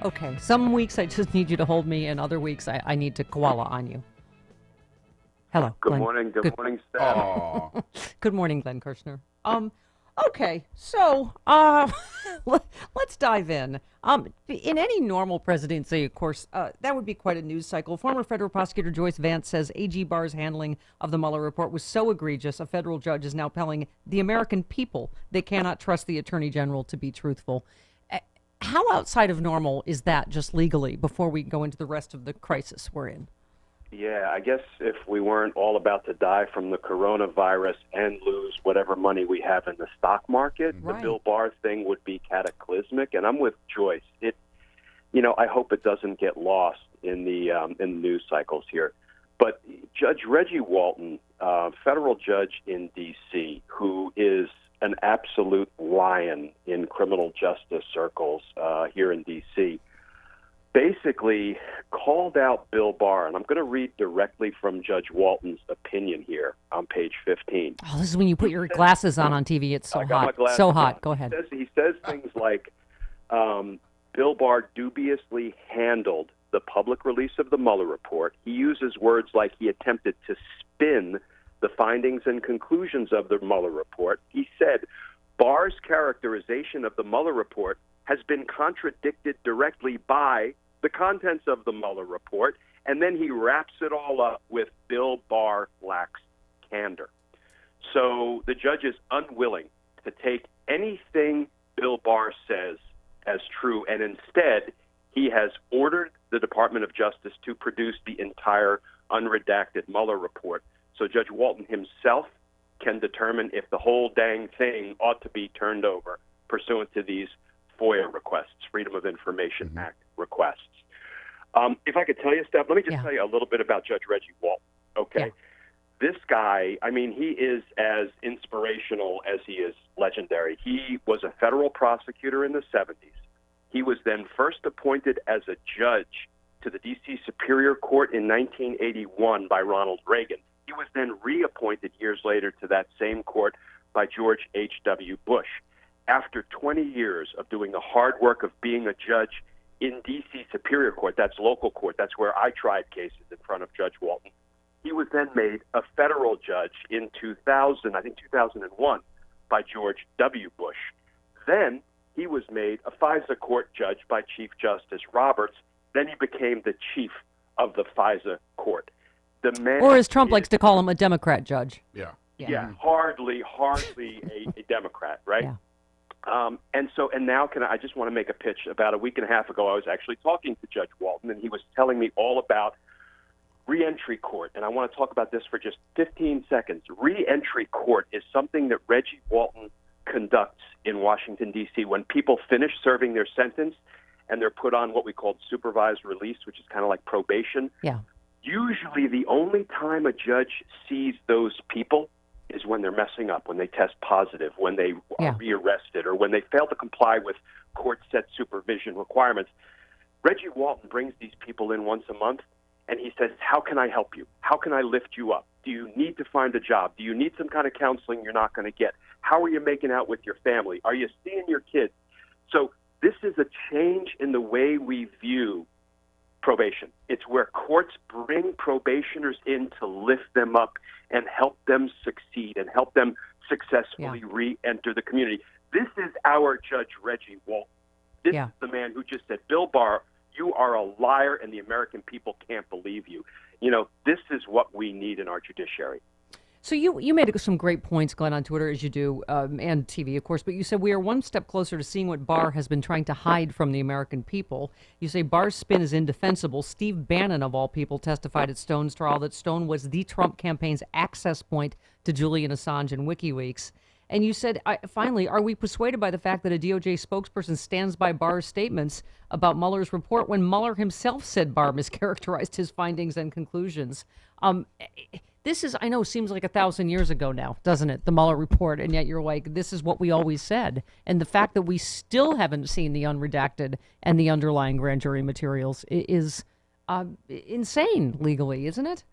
Okay. Some weeks I just need you to hold me, and other weeks I need to koala on you. Hello, Good Glenn. morning. Good morning, Steph. Oh, Good morning, Glenn Kirschner. Okay, so let's dive in. In any normal presidency, of course, that would be quite a news cycle. Former federal prosecutor Joyce Vance says AG Barr's handling of the Mueller report was so egregious, a federal judge is now telling the American people they cannot trust the attorney general to be truthful. How outside of normal is that, just legally, before we go into the rest of the crisis we're in? Yeah, I guess if we weren't all about to die from the coronavirus and lose whatever money we have in the stock market, Right. the Bill Barr thing would be cataclysmic. And I'm with Joyce. I hope it doesn't get lost in the news cycles here. But Judge Reggie Walton, federal judge in D.C., who is an absolute lion in criminal justice circles here in D.C., basically called out Bill Barr, and I'm going to read directly from Judge Walton's opinion here on page 15. Oh, this is when you put your glasses on TV. It's so I got my hot. glasses So hot. on. Go ahead. He says things like, Bill Barr dubiously handled the public release of the Mueller report. He uses words like he attempted to spin the findings and conclusions of the Mueller report. He said, Barr's characterization of the Mueller report has been contradicted directly by the contents of the Mueller report, and then he wraps it all up with Bill Barr lacks candor. So the judge is unwilling to take anything Bill Barr says as true, and instead he has ordered the Department of Justice to produce the entire unredacted Mueller report. So Judge Walton himself can determine if the whole dang thing ought to be turned over pursuant to these FOIA requests, Freedom of Information Act requests. If I could tell you, Steph, let me just tell you a little bit about Judge Reggie Walton, okay? Yeah. This guy, I mean, he is as inspirational as he is legendary. He was a federal prosecutor in the 70s. He was then first appointed as a judge to the D.C. Superior Court in 1981 by Ronald Reagan. He was then reappointed years later to that same court by George H.W. Bush. After 20 years of doing the hard work of being a judge in D.C. Superior Court, that's local court, that's where I tried cases in front of Judge Walton, he was then made a federal judge in 2001, by George W. Bush. Then he was made a FISA court judge by Chief Justice Roberts. Then he became the chief of the FISA court. The man, or as Trump likes to call him, a Democrat judge. Yeah, hardly a Democrat, right? Yeah. And now I just want to make a pitch. About a week and a half ago, I was actually talking to Judge Walton, and he was telling me all about reentry court. And I want to talk about this for just 15 seconds. Reentry court is something that Reggie Walton conducts in Washington, D.C. when people finish serving their sentence and they're put on what we call supervised release, which is kind of like probation. Yeah. Usually the only time a judge sees those people is when they're messing up, when they test positive, when they are rearrested, or when they fail to comply with court-set supervision requirements. Reggie Walton brings these people in once a month, and he says, how can I help you? How can I lift you up? Do you need to find a job? Do you need some kind of counseling you're not going to get? How are you making out with your family? Are you seeing your kids? So this is a change in the way we view probation. It's where courts bring probationers in to lift them up and help them succeed and help them successfully re-enter the community. This is our Judge Reggie Walton. This is the man who just said, Bill Barr, you are a liar and the American people can't believe you. You know, this is what we need in our judiciary. So you made some great points, Glenn, on Twitter, as you do, and TV, of course, but you said we are one step closer to seeing what Barr has been trying to hide from the American people. You say Barr's spin is indefensible. Steve Bannon, of all people, testified at Stone's trial that Stone was the Trump campaign's access point to Julian Assange and WikiLeaks. And you said, finally, are we persuaded by the fact that a DOJ spokesperson stands by Barr's statements about Mueller's report when Mueller himself said Barr mischaracterized his findings and conclusions? This is, I know, seems like 1,000 years ago now, doesn't it? The Mueller report. And yet you're like, this is what we always said. And the fact that we still haven't seen the unredacted and the underlying grand jury materials is insane legally, isn't it?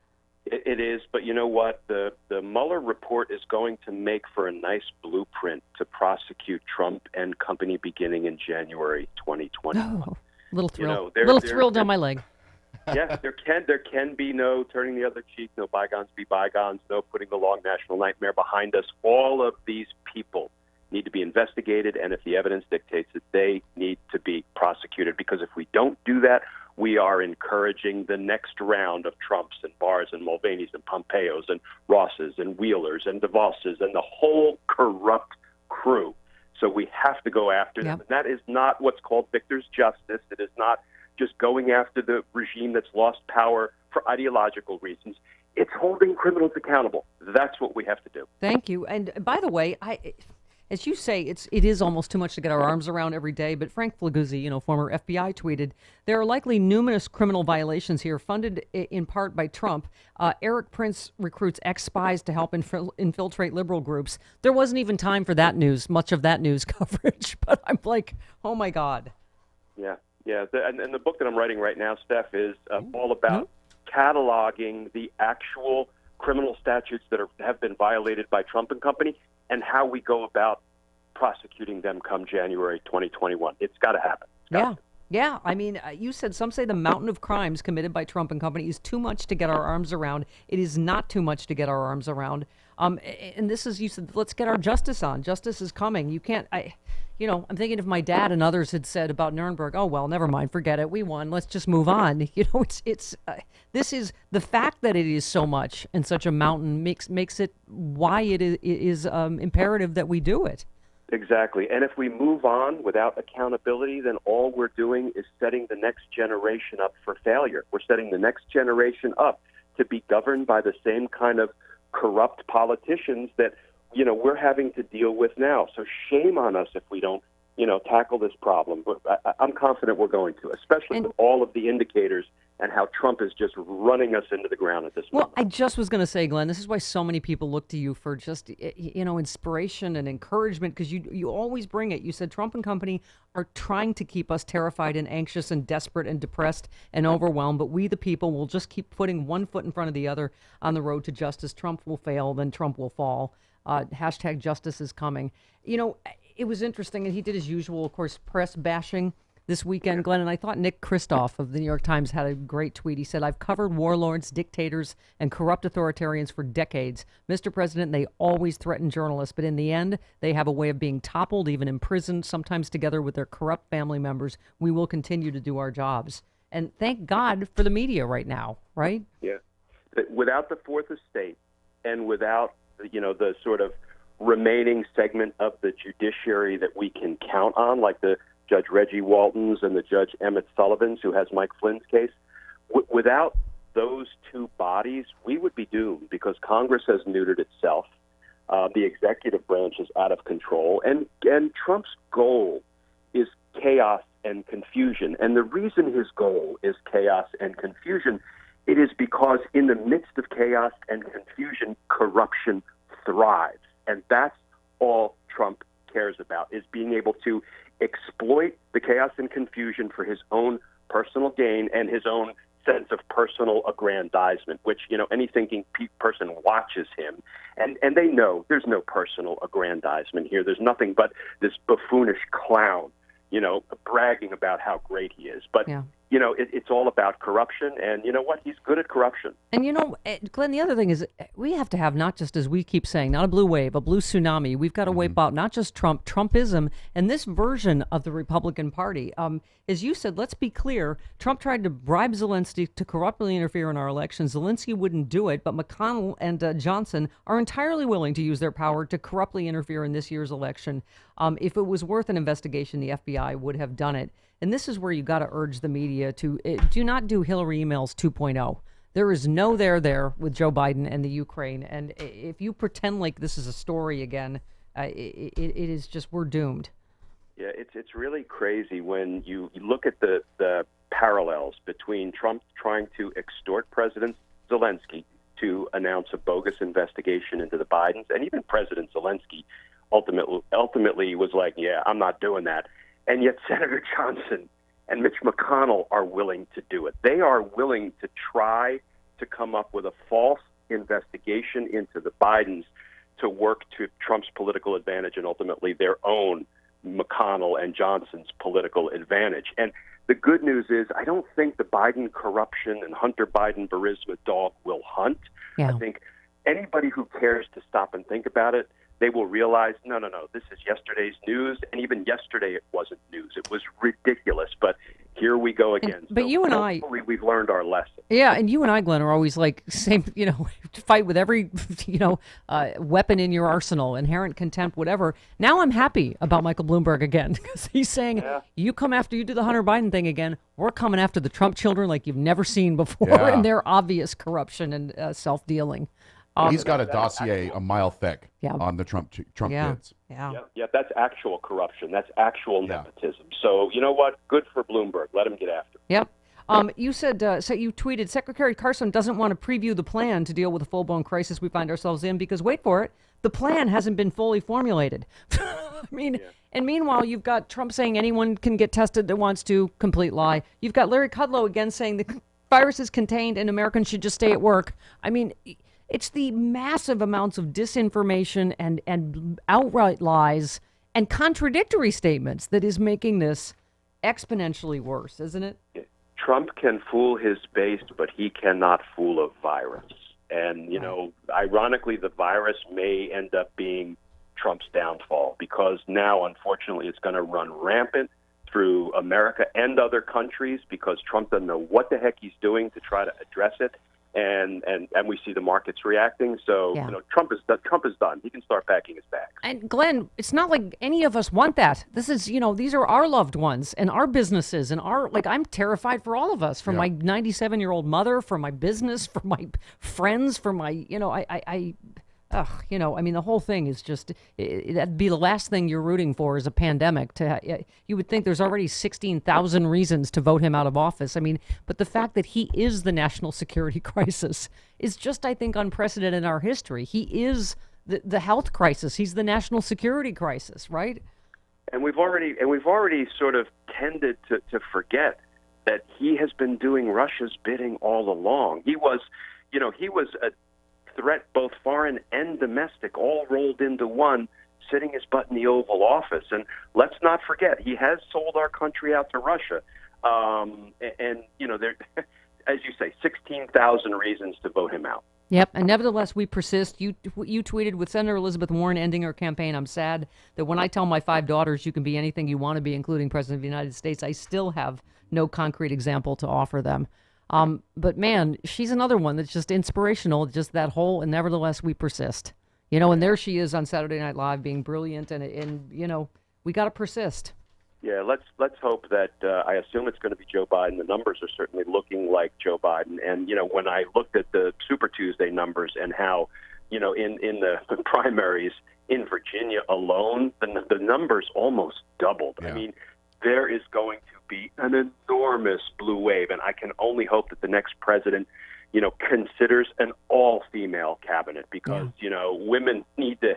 It is. But you know what? The Mueller report is going to make for a nice blueprint to prosecute Trump and company beginning in January 2021. Oh. Little thrill. There, Little thrill down my leg. Yes, there can be no turning the other cheek, no bygones be bygones, no putting the long national nightmare behind us. All of these people need to be investigated, and if the evidence dictates it, they need to be prosecuted, because if we don't do that, we are encouraging the next round of Trumps and Barrs and Mulvaney's and Pompeos and Rosses and Wheelers and DeVosses and the whole corrupt crew. So we have to go after them. And that is not what's called victor's justice. It is not just going after the regime that's lost power for ideological reasons. It's holding criminals accountable. That's what we have to do. Thank you. And by the way, as you say, it is almost too much to get our arms around every day. But Frank Flaguzzi, former FBI, tweeted, there are likely numerous criminal violations here, funded in part by Trump. Eric Prince recruits ex-spies to help infiltrate liberal groups. There wasn't even time for that news, much of that news coverage. But I'm like, oh, my God. Yeah. And the book that I'm writing right now, Steph, is all about cataloging the actual criminal statutes that have been violated by Trump and company, and how we go about prosecuting them come January 2021. It's got to happen. Yeah. I mean, you said some say the mountain of crimes committed by Trump and company is too much to get our arms around. It is not too much to get our arms around. And this is, you said, let's get our justice on. Justice is coming. You can't, I'm thinking if my dad and others had said about Nuremberg, oh, well, never mind, forget it. We won. Let's just move on. This is the fact that it is so much and such a mountain makes it why it is imperative that we do it. Exactly. And if we move on without accountability, then all we're doing is setting the next generation up for failure. We're setting the next generation up to be governed by the same kind of corrupt politicians that, we're having to deal with now. So shame on us if we don't, tackle this problem. But I'm confident we're going to, especially with all of the indicators and how Trump is just running us into the ground at this moment. Well, I just was going to say, Glenn, this is why so many people look to you for just, inspiration and encouragement, because you always bring it. You said Trump and company are trying to keep us terrified and anxious and desperate and depressed and overwhelmed, but we, the people, will just keep putting one foot in front of the other on the road to justice. Trump will fail, then Trump will fall. Hashtag justice is coming. It was interesting, and he did his usual, of course, press bashing this weekend, Glenn, and I thought Nick Kristof of the New York Times had a great tweet. He said, I've covered warlords, dictators, and corrupt authoritarians for decades. Mr. President, they always threaten journalists, but in the end, they have a way of being toppled, even imprisoned, sometimes together with their corrupt family members. We will continue to do our jobs. And thank God for the media right now, right? Yeah. Without the Fourth Estate and without, the sort of remaining segment of the judiciary that we can count on, like the Judge Reggie Waltons and the Judge Emmett Sullivans, who has Mike Flynn's case, without those two bodies, we would be doomed, because Congress has neutered itself. The executive branch is out of control, and Trump's goal is chaos and confusion. And the reason his goal is chaos and confusion, it is because in the midst of chaos and confusion, corruption thrives. And that's all Trump cares about, is being able to exploit the chaos and confusion for his own personal gain and his own sense of personal aggrandizement, which, any thinking person watches him, and they know there's no personal aggrandizement here. There's nothing but this buffoonish clown, bragging about how great he is. But, it's all about corruption, and you know what? He's good at corruption. And, Glenn, the other thing is we have to have, not just, as we keep saying, not a blue wave, a blue tsunami. We've got to wipe out not just Trumpism, and this version of the Republican Party. As you said, let's be clear, Trump tried to bribe Zelensky to corruptly interfere in our elections. Zelensky wouldn't do it, but McConnell and Johnson are entirely willing to use their power to corruptly interfere in this year's election. If it was worth an investigation, the FBI would have done it. And this is where you got to urge the media to do not do Hillary emails 2.0. There is no there with Joe Biden and the Ukraine. And if you pretend like this is a story again, it is just, we're doomed. Yeah, it's really crazy when you look at the parallels between Trump trying to extort President Zelensky to announce a bogus investigation into the Bidens, and even President Zelensky ultimately was like, yeah, I'm not doing that. And yet Senator Johnson and Mitch McConnell are willing to do it. They are willing to try to come up with a false investigation into the Bidens to work to Trump's political advantage and ultimately their own, McConnell and Johnson's, political advantage. And The good news is I don't think the Biden corruption and Hunter Biden Burisma dog will hunt. Yeah. I think anybody who cares to stop and think about it, they will realize, no, this is yesterday's news, and even yesterday it wasn't news. It was ridiculous, but here we go again. But you and I, hopefully we've learned our lesson. yeah, and you and I, Glenn, are always like same, fight with every, weapon in your arsenal, inherent contempt, whatever. Now I'm happy about Michael Bloomberg again because he's saying, you come after you do the Hunter Biden thing again, we're coming after the Trump children like you've never seen before, and their obvious corruption and self-dealing. He's got a dossier a mile thick on the Trump kids. Yeah, that's actual corruption. That's actual nepotism. So you know what? Good for Bloomberg. Let him get after it. Yep. You said, so you tweeted, Secretary Carson doesn't want to preview the plan to deal with the full-blown crisis we find ourselves in because, wait for it, the plan hasn't been fully formulated. And meanwhile, you've got Trump saying anyone can get tested that wants to, complete lie. You've got Larry Kudlow again saying the virus is contained and Americans should just stay at work. I mean, it's the massive amounts of disinformation and outright lies and contradictory statements that is making this exponentially worse, isn't it? Trump can fool his base, but he cannot fool a virus. And, ironically, the virus may end up being Trump's downfall because now, unfortunately, it's going to run rampant through America and other countries because Trump doesn't know what the heck he's doing to try to address it. And we see the markets reacting. So, Trump is done. He can start packing his bags. And Glenn, it's not like any of us want that. This is, these are our loved ones and our businesses and I'm terrified for all of us, for my 97-year-old mother, for my business, for my friends, for my, the whole thing is just, that'd be the last thing you're rooting for is a pandemic. You would think there's already 16,000 reasons to vote him out of office. But the fact that he is the national security crisis is just, I think, unprecedented in our history. He is the health crisis. He's the national security crisis, right? And we've already sort of tended to forget that he has been doing Russia's bidding all along. He was a threat, both foreign and domestic, all rolled into one, sitting his butt in the Oval Office. And let's not forget, he has sold our country out to Russia. There, as you say, 16,000 reasons to vote him out. Yep, and nevertheless, we persist. You tweeted, with Senator Elizabeth Warren ending her campaign, I'm sad that when I tell my 5 daughters you can be anything you want to be, including President of the United States, I still have no concrete example to offer them. But man, she's another one that's just inspirational, just that whole, and nevertheless, we persist. And there she is on Saturday Night Live being brilliant, and we got to persist. Yeah, let's hope that, I assume it's going to be Joe Biden. The numbers are certainly looking like Joe Biden. And, when I looked at the Super Tuesday numbers and how, in the primaries in Virginia alone, the numbers almost doubled. Yeah. There is going to be an enormous blue wave, and I can only hope that the next president, considers an all-female cabinet because, women need to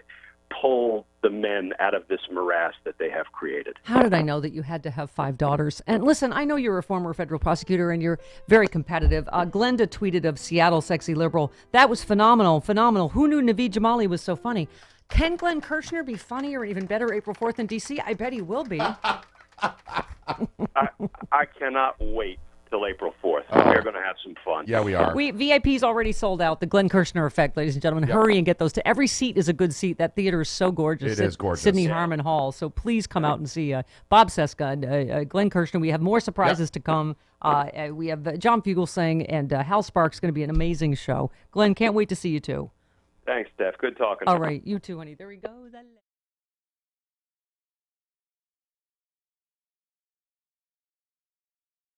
pull the men out of this morass that they have created. How did I know that you had to have 5 daughters? And listen, I know you're a former federal prosecutor and you're very competitive. Glenda tweeted of Seattle sexy liberal. That was phenomenal. Who knew Naveed Jamali was so funny? Can Glenn Kirschner be funnier or even better April 4th in D.C.? I bet he will be. I cannot wait till April 4th. We're going to have some fun. Yeah, we are. VIP's already sold out. The Glenn Kirschner effect, ladies and gentlemen. Yep. Hurry and get those. Every seat is a good seat. That theater is so gorgeous. It is gorgeous. Sidney Harmon Hall. So please come out and see Bob Seska, Glenn Kirschner. We have more surprises to come. We have John Fugelsang and Hal Sparks. Going to be an amazing show. Glenn, can't wait to see you too. Thanks, Steph. Good talking. All right, you too, honey. There he goes.